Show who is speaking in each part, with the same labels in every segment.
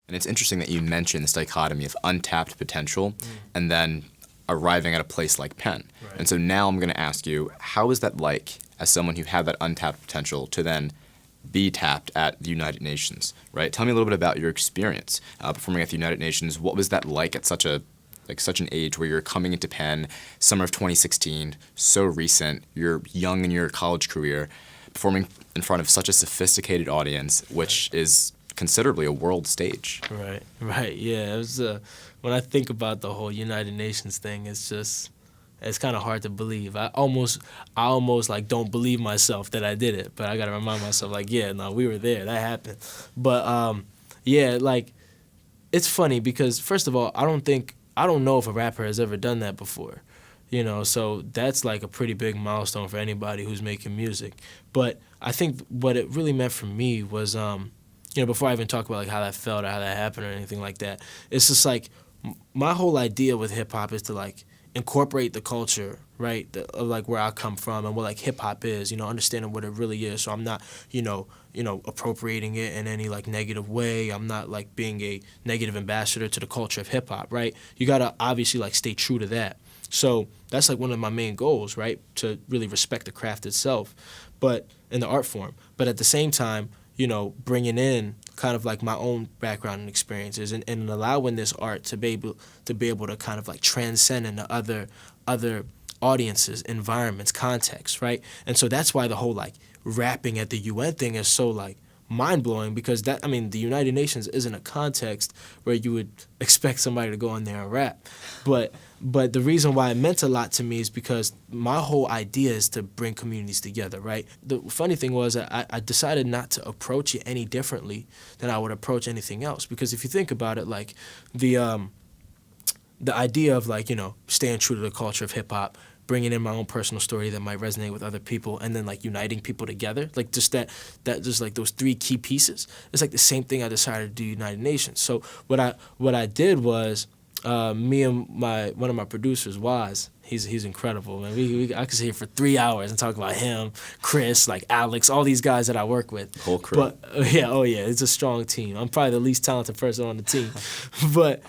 Speaker 1: And it's interesting that you mentioned this dichotomy of untapped potential and then arriving at a place like Penn.
Speaker 2: Right.
Speaker 1: And so now I'm going to ask you, how is that like, as someone who had that untapped potential, to then be tapped at the United Nations, right? Tell me a little bit about your experience performing at the United Nations. What was that like at such an age where you're coming into Penn, summer of 2016, so recent, you're young in your college career, performing in front of such a sophisticated audience, which is considerably a world stage.
Speaker 2: Right, yeah. It was, when I think about the whole United Nations thing, it's kind of hard to believe. I almost like don't believe myself that I did it, but I got to remind myself, like, yeah, no, we were there, that happened. But yeah, like, it's funny because first of all, I don't know if a rapper has ever done that before, so that's like a pretty big milestone for anybody who's making music. But I think what it really meant for me was, before I even talk about like how that felt or how that happened or anything like that, it's just like my whole idea with hip hop is to like incorporate the culture, right, of like where I come from and what like hip hop is, understanding what it really is. So I'm not, appropriating it in any like negative way. I'm not like being a negative ambassador to the culture of hip hop, right? You gotta obviously like stay true to that. So that's like one of my main goals, right, to really respect the craft itself, but in the art form. But at the same time, bringing in kind of like my own background and experiences and allowing this art to be able to kind of like transcend into other audiences, environments, contexts, right? And so that's why the whole like rapping at the UN thing is so like mind-blowing, because the United Nations isn't a context where you would expect somebody to go in there and rap. But the reason why it meant a lot to me is because my whole idea is to bring communities together, right? The funny thing was I decided not to approach it any differently than I would approach anything else, because if you think about it, like the idea of like, staying true to the culture of hip-hop, bringing in my own personal story that might resonate with other people, and then like uniting people together, like just that just like those three key pieces. It's like the same thing I decided to do United Nations. So what I did was me and one of my producers, Waz, he's incredible, man. I could sit here for 3 hours and talk about him, Chris, like Alex, all these guys that I work with.
Speaker 1: Whole crew.
Speaker 2: But it's a strong team. I'm probably the least talented person on the team, but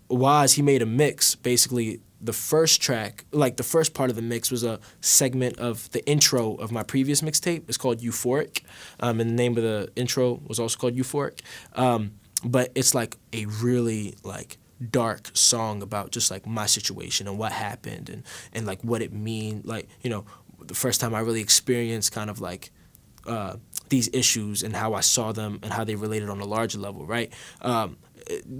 Speaker 2: Waz, he made a mix. Basically, the first track, like the first part of the mix, was a segment of the intro of my previous mixtape. It's called Euphoric, and the name of the intro was also called Euphoric. But it's like a really like dark song about just like my situation and what happened and like what it mean, like, the first time I really experienced kind of like these issues and how I saw them and how they related on a larger level, right?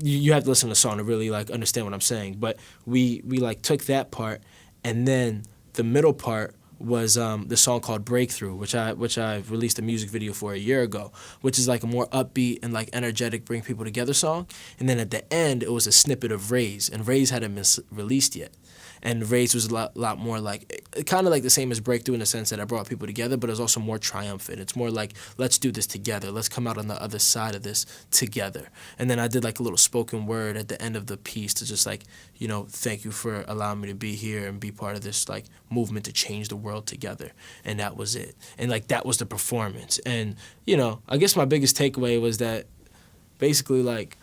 Speaker 2: You have to listen to the song to really like understand what I'm saying. But we like took that part, and then the middle part was the song called Breakthrough, which I released a music video for a year ago, which is like a more upbeat and like energetic, bring people together song. And then at the end, it was a snippet of Raise, and Raise hadn't been released yet. And Raise was a lot more like, kind of like the same as Breakthrough in the sense that I brought people together, but it was also more triumphant. It's more like, let's do this together. Let's come out on the other side of this together. And then I did like a little spoken word at the end of the piece to just like, thank you for allowing me to be here and be part of this like movement to change the world together. And that was it. And like that was the performance. And, I guess my biggest takeaway was that basically like,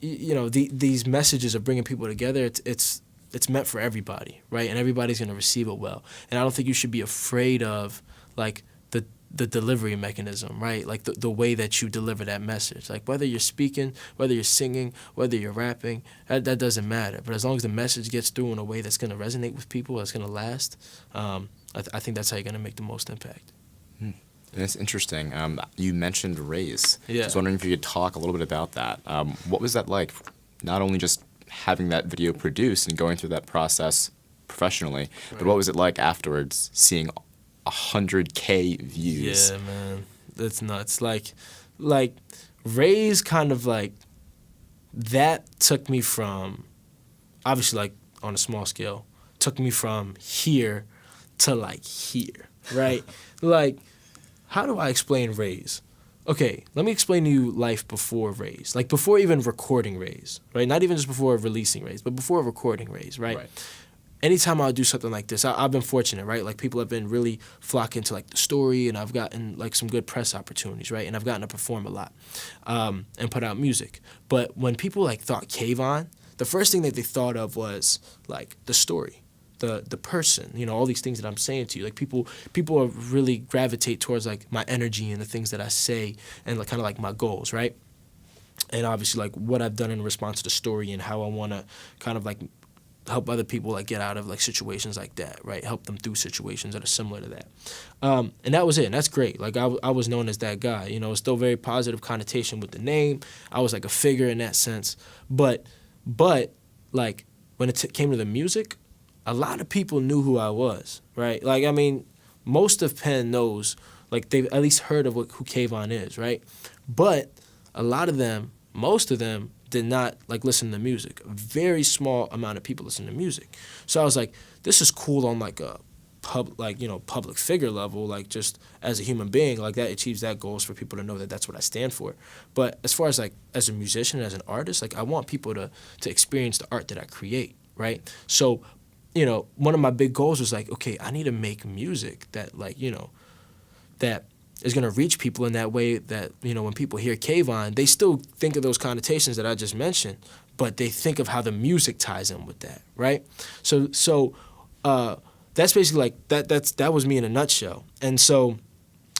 Speaker 2: these messages of bringing people together, it's meant for everybody, right? And everybody's gonna receive it well. And I don't think you should be afraid of like the delivery mechanism, right? Like the way that you deliver that message. Like whether you're speaking, whether you're singing, whether you're rapping, that doesn't matter. But as long as the message gets through in a way that's gonna resonate with people, that's gonna last, I think that's how you're gonna make the most impact.
Speaker 1: And it's interesting. You mentioned Raise.
Speaker 2: Yeah.
Speaker 1: I was wondering if you could talk a little bit about that. What was that like? Not only just having that video produced and going through that process professionally, right, but what was it like afterwards, seeing 100K views?
Speaker 2: Yeah, man, that's nuts. Like Raise kind of like, that took me from, obviously like on a small scale, took me from here to like here, right? Like, how do I explain Raise? Okay, let me explain to you life before Raise. Like before even recording Raise, right? Not even just before releasing Raise, but before recording Raise, right? anytime I do something like this, I've been fortunate, right? Like people have been really flocking to like the story, and I've gotten like some good press opportunities, right? And I've gotten to perform a lot and put out music. But when people like thought Kayvon, the first thing that they thought of was like the story, the person, all these things that I'm saying to you. Like people are really gravitate towards like my energy and the things that I say and like kind of like my goals, right? And obviously like what I've done in response to the story and how I want to kind of like help other people like get out of like situations like that, right? Help them through situations that are similar to that. And that was it. And that's great. Like I was known as that guy. It's still very positive connotation with the name. I was like a figure in that sense. But like when it came to the music, a lot of people knew who I was, right? Like, I mean, most of Penn knows, like they've at least heard of who Kayvon is, right? But a lot of them, most of them, did not like listen to music. A very small amount of people listen to music. So I was like, this is cool on like a public figure level, like just as a human being, like that achieves that goals for people to know that that's what I stand for. But as far as like as a musician, as an artist, like I want people to experience the art that I create, right? So, one of my big goals was like, okay, I need to make music that like, that is going to reach people in that way that, when people hear Kayvon, they still think of those connotations that I just mentioned, but they think of how the music ties in with that, right? So that's basically like, that was me in a nutshell.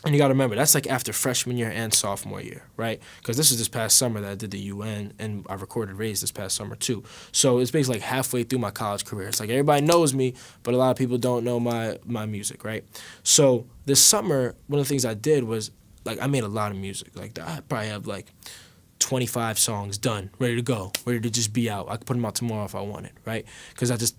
Speaker 2: And you got to remember, that's like after freshman year and sophomore year, right? Because this is this past summer that I did the UN, and I recorded Raise this past summer too. So it's basically like halfway through my college career. It's like everybody knows me, but a lot of people don't know my music, right? So this summer, one of the things I did was, like, I made a lot of music. Like, I probably have like 25 songs done, ready to go, ready to just be out. I could put them out tomorrow if I wanted, right? Because I just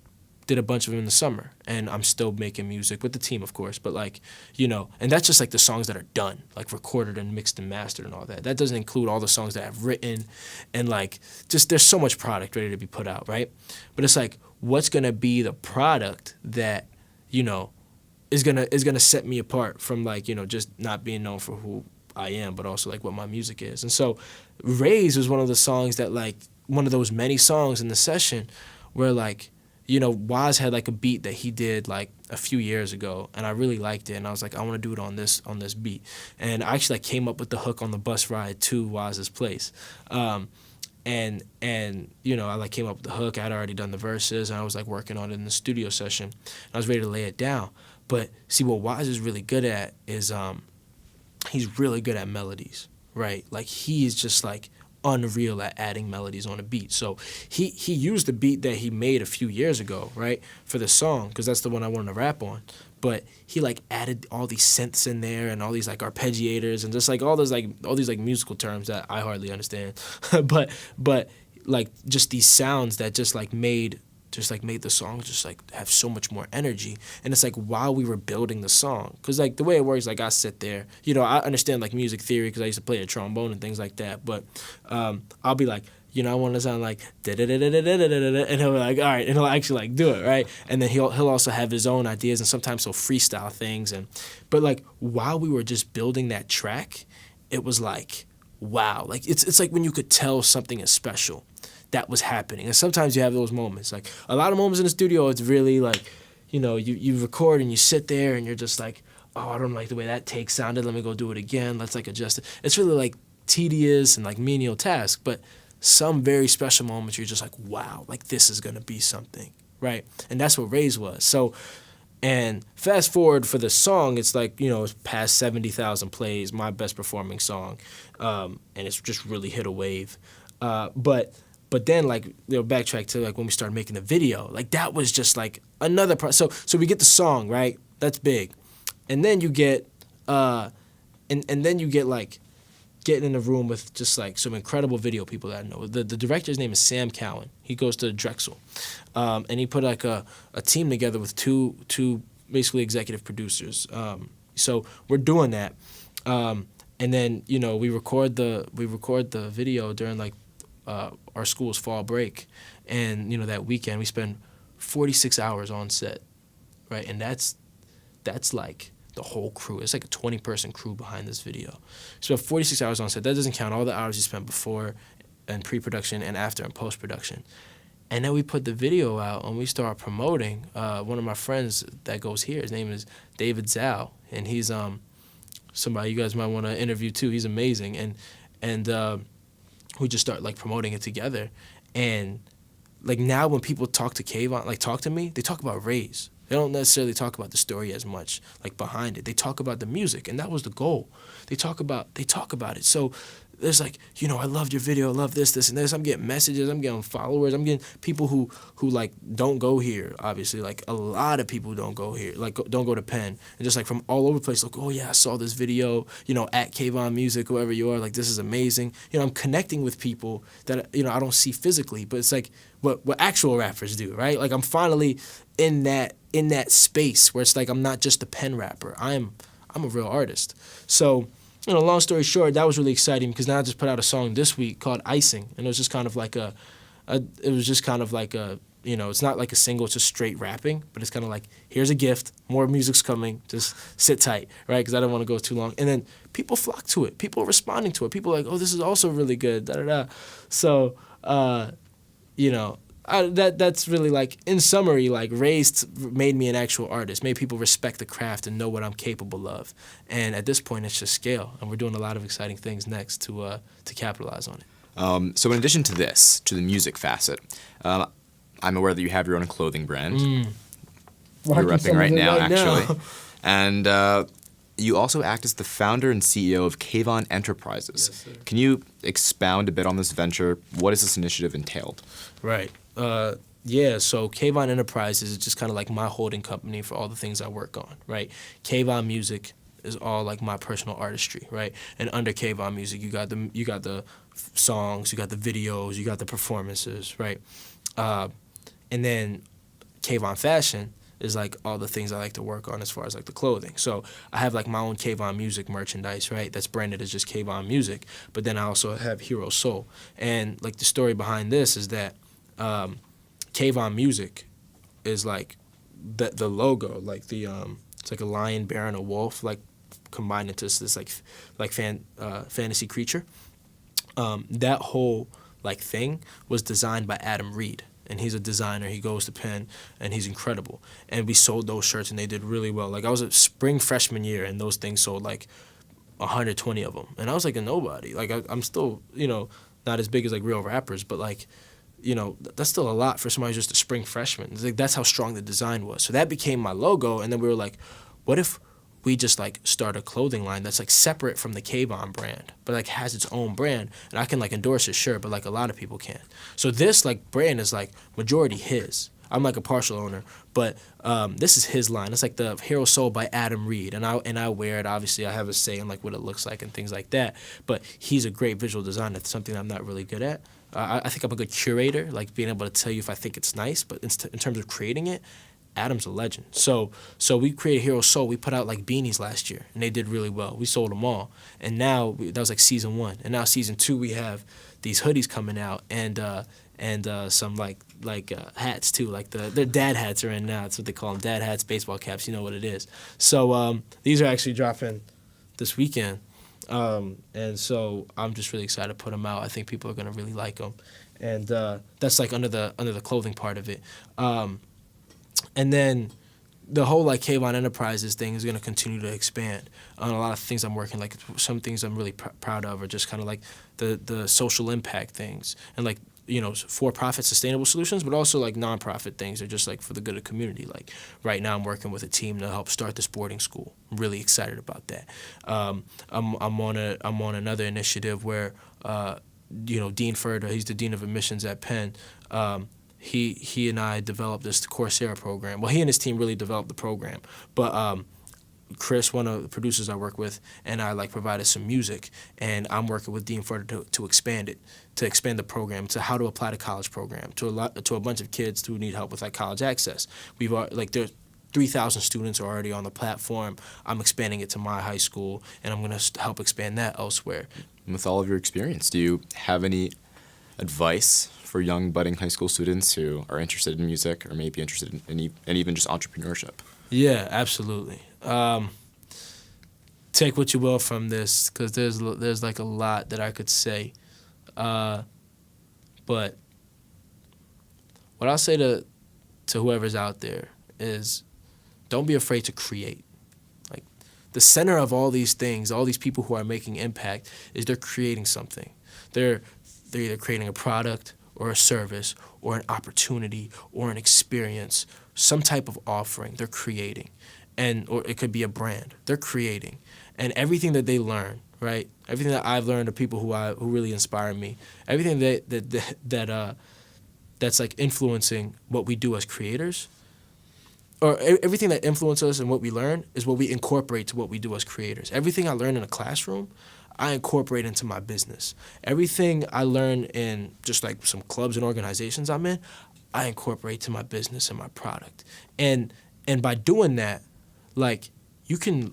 Speaker 2: did a bunch of them in the summer, and I'm still making music with the team, of course, but like, and that's just like the songs that are done, like recorded and mixed and mastered and all that. That doesn't include all the songs that I've written, and like, just there's so much product ready to be put out, right? But it's like, what's gonna be the product that, is gonna set me apart from like, just not being known for who I am, but also like what my music is. And so Raise was one of the songs that, like, one of those many songs in the session where, like, Waz had like a beat that he did like a few years ago, and I really liked it, and I was like, I want to do it on this beat. And I actually like came up with the hook on the bus ride to Waz's place. And I like came up with the hook. I had already done the verses, and I was like working on it in the studio session. And I was ready to lay it down. But see, what Waz is really good at is he's really good at melodies, right? Like, he is just like unreal at adding melodies on a beat. So he used the beat that he made a few years ago, right, for the song, because that's the one I wanted to rap on. But he like added all these synths in there and all these like arpeggiators and just like all these like musical terms that I hardly understand. but like just these sounds that just made the song just like have so much more energy. And it's like while we were building the song, because like the way it works, like I sit there, I understand like music theory because I used to play a trombone and things like that, but I'll be like, I want to sound like da da da da da da da da, and he'll be like, all right, and he'll actually like do it, right? And then he'll also have his own ideas, and sometimes he'll freestyle things, but like while we were just building that track, it was like, wow, like it's like when you could tell something is special that was happening. And sometimes you have those moments. Like, a lot of moments in the studio, it's really like, you record and you sit there and you're just like, oh, I don't like the way that take sounded. Let me go do it again. Let's like adjust it. It's really like tedious and like menial task. But some very special moments, you're just like, wow, like this is going to be something, right? And that's what Raise was. So, and fast forward for the song, it's like, it's past 70,000 plays, my best performing song. And it's just really hit a wave. But then, like, backtrack to, like, when we started making the video. Like, that was just, like, another part. So we get the song, right? That's big. And then you get, and then you get, like, getting in a room with just, like, some incredible video people that I know. The director's name is Sam Cowan. He goes to Drexel. And he put, like, a team together with two basically executive producers. So we're doing that. And then, we record the video during, like, our school's fall break, and that weekend we spend 46 hours on set, right? And that's like the whole crew. It's like a 20-person crew behind this video. So 46 hours on set. That doesn't count all the hours you spent before and pre-production and after and post-production. And then we put the video out and we start promoting. One of my friends that goes here, his name is David Zhao, and he's somebody you guys might want to interview too. He's amazing, and we just start like promoting it together. And like now when people talk to Kayvon, like talk to me, they talk about Raise. They don't necessarily talk about the story as much, like behind it. They talk about the music, and that was the goal. They talk about it. So there's like, I loved your video, I love this, and this. I'm getting messages, I'm getting followers, I'm getting people who like don't go here, obviously. Like a lot of people don't go here, like don't go to Penn. And just like from all over the place, like, oh yeah, I saw this video, at Kayvon Music, whoever you are, like this is amazing. I'm connecting with people that, I don't see physically, but it's like what actual rappers do, right? Like I'm finally in that space where it's like I'm not just a Penn rapper. I'm a real artist. So, long story short, that was really exciting because now I just put out a song this week called Icing, and it was just kind of like it's not like a single, it's just straight rapping, but it's kind of like, here's a gift, more music's coming, just sit tight, right? Because I don't want to go too long. And then people flock to it. People are responding to it. People are like, oh, this is also really good, da-da-da. So, that's really like, in summary, like Raised made me an actual artist, made people respect the craft and know what I'm capable of. And at this point, it's just scale, and we're doing a lot of exciting things next to capitalize on it.
Speaker 1: So in addition to this, to the music facet, I'm aware that you have your own clothing brand. You're repping right now, actually. And you also act as the founder and CEO of Kayvon Enterprises.
Speaker 2: Yes, sir.
Speaker 1: Can you expound a bit on this venture? What has this initiative entailed?
Speaker 2: Right. So Kayvon Enterprises is just kind of like my holding company for all the things I work on, right? Kayvon Music is all like my personal artistry, right? And under Kayvon Music, you got the songs, you got the videos, you got the performances, right? And then Kayvon Fashion is like all the things I like to work on as far as like the clothing. So I have like my own Kayvon Music merchandise, right? That's branded as just Kayvon Music. But then I also have Hero Soul. And like the story behind this is that Kayvon Music is like the logo, like the it's like a lion, bear, and a wolf, like combined into this like fantasy creature. That whole like thing was designed by Adam Reed. And he's a designer. He goes to Penn, and he's incredible. And we sold those shirts, and they did really well. Like I was a spring freshman year, and those things sold like 120 of them, and I was like a nobody. Like I'm still, not as big as like real rappers, but like, that's still a lot for somebody who's just a spring freshman. It's like that's how strong the design was. So that became my logo, and then we were like, what if we just like start a clothing line that's like separate from the Kayvon brand, but like has its own brand, and I can like endorse it, sure, but like a lot of people can't. So this like brand is like majority his. I'm like a partial owner, but this is his line. It's like the Hero Soul by Adam Reed, and I wear it. Obviously, I have a say in like what it looks like and things like that. But he's a great visual designer. That's something I'm not really good at. I think I'm a good curator, like being able to tell you if I think it's nice, but in terms of creating it, Adam's a legend. So we created Hero Soul. We put out like beanies last year, and they did really well. We sold them all, and now that was like season 1, and now season 2 we have these hoodies coming out, and some like hats too. Like their dad hats are in now. That's what they call them, dad hats, baseball caps. You know what it is. So these are actually dropping this weekend, and so I'm just really excited to put them out. I think people are gonna really like them, and that's like under the clothing part of it. And then the whole like Kayvon Enterprises thing is going to continue to expand on a lot of things I'm working. Like some things I'm really proud of are just kind of like the social impact things and like, for-profit sustainable solutions, but also like non-profit things are just like for the good of the community. Like right now I'm working with a team to help start this boarding school. I'm really excited about that. I'm on another initiative where, Dean Furter, he's the Dean of Admissions at Penn, He and I developed this Coursera program. Well, he and his team really developed the program. But Chris, one of the producers I work with, and I like provided some music, and I'm working with Dean Furter to expand it, to expand the program, to how to apply to college program, to a bunch of kids who need help with like college access. We've like there's 3,000 students are already on the platform. I'm expanding it to my high school, and I'm going to help expand that elsewhere.
Speaker 1: With all of your experience, do you have any advice for young budding high school students who are interested in music or maybe interested in even just entrepreneurship?
Speaker 2: Yeah, absolutely. Take what you will from this, because there's like a lot that I could say, but what I'll say to whoever's out there is, don't be afraid to create. Like, the center of all these things, all these people who are making impact, is they're creating something. They're either creating a product or a service or an opportunity or an experience, some type of offering they're creating. Or it could be a brand. They're creating. And everything that they learn, right? Everything that I've learned of people who really inspire me, everything that's like influencing what we do as creators, or everything that influences us and what we learn is what we incorporate to what we do as creators. Everything I learn in a classroom, I incorporate into my business. Everything I learn in just like some clubs and organizations I'm in, I incorporate to my business and my product. And by doing that, like, you can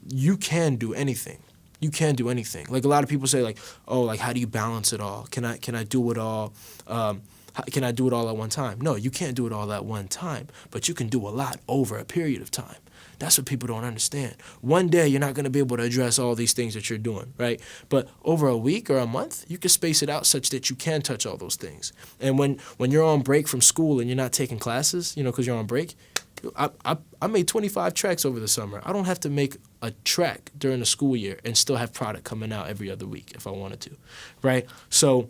Speaker 2: do anything. You can do anything. Like, a lot of people say, like, oh, like, how do you balance it all? Can I do it all? Can I do it all at one time? No, you can't do it all at one time, but you can do a lot over a period of time. That's what people don't understand. One day, you're not going to be able to address all these things that you're doing, right? But over a week or a month, you can space it out such that you can touch all those things. And when you're on break from school and you're not taking classes, because you're on break, I made 25 tracks over the summer. I don't have to make a track during the school year and still have product coming out every other week if I wanted to, right? So,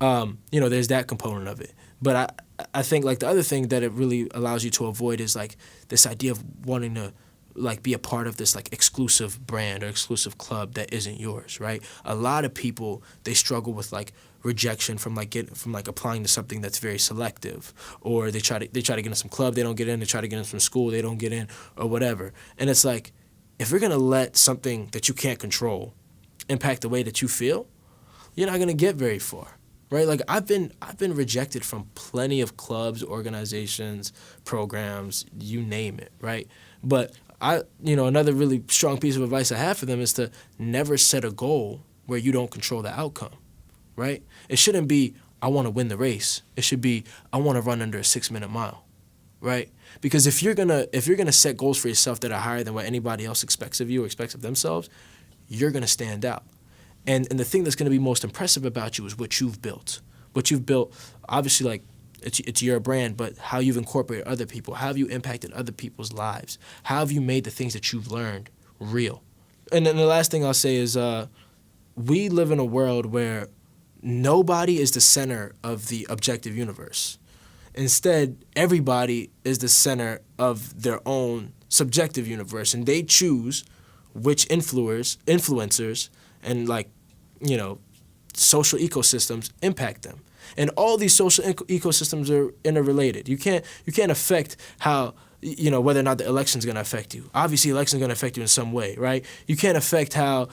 Speaker 2: there's that component of it. But I think, like, the other thing that it really allows you to avoid is, like, this idea of wanting to, like, be a part of this, like, exclusive brand or exclusive club that isn't yours, right? A lot of people, they struggle with, like, rejection from applying to something that's very selective, or they try to get in some club, they don't get in. They try to get in from school, they don't get in, or whatever. And it's like, if you're gonna let something that you can't control impact the way that you feel, you're not gonna get very far, right? Like, I've been rejected from plenty of clubs, organizations, programs, you name it, right? But another really strong piece of advice I have for them is to never set a goal where you don't control the outcome. Right? It shouldn't be, I want to win the race. It should be, I want to run under a 6-minute mile, right? Because if you're gonna set goals for yourself that are higher than what anybody else expects of you or expects of themselves, you're gonna stand out. And the thing that's gonna be most impressive about you is what you've built. What you've built, obviously, like, it's your brand, but how you've incorporated other people, how have you impacted other people's lives, how have you made the things that you've learned real. And then the last thing I'll say is, we live in a world where nobody is the center of the objective universe. Instead, everybody is the center of their own subjective universe, and they choose which influencers and, like, social ecosystems impact them. And all these social ecosystems are interrelated. You can't affect how, whether or not the election's going to affect you. Obviously, election's going to affect you in some way, right? You can't affect how,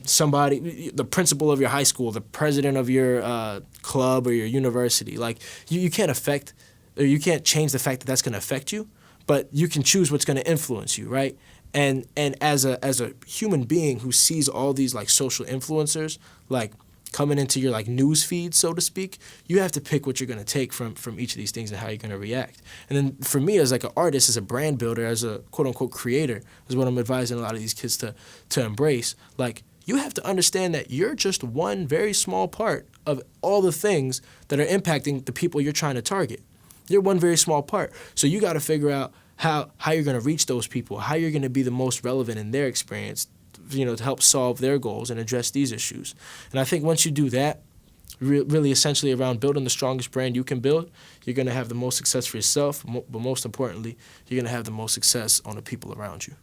Speaker 2: somebody, the principal of your high school, the president of your club or your university, like, you can't affect, or you can't change the fact that that's going to affect you, but you can choose what's going to influence you, right? And as a human being who sees all these, like, social influencers, like, coming into your, like, news feed, so to speak, you have to pick what you're going to take from each of these things and how you're going to react. And then for me, as, like, an artist, as a brand builder, as a quote-unquote creator, is what I'm advising a lot of these kids to embrace. Like, you have to understand that you're just one very small part of all the things that are impacting the people you're trying to target. You're one very small part. So you got to figure out how you're going to reach those people, how you're going to be the most relevant in their experience, to help solve their goals and address these issues. And I think once you do that, really essentially around building the strongest brand you can build, you're going to have the most success for yourself, but most importantly, you're going to have the most success on the people around you.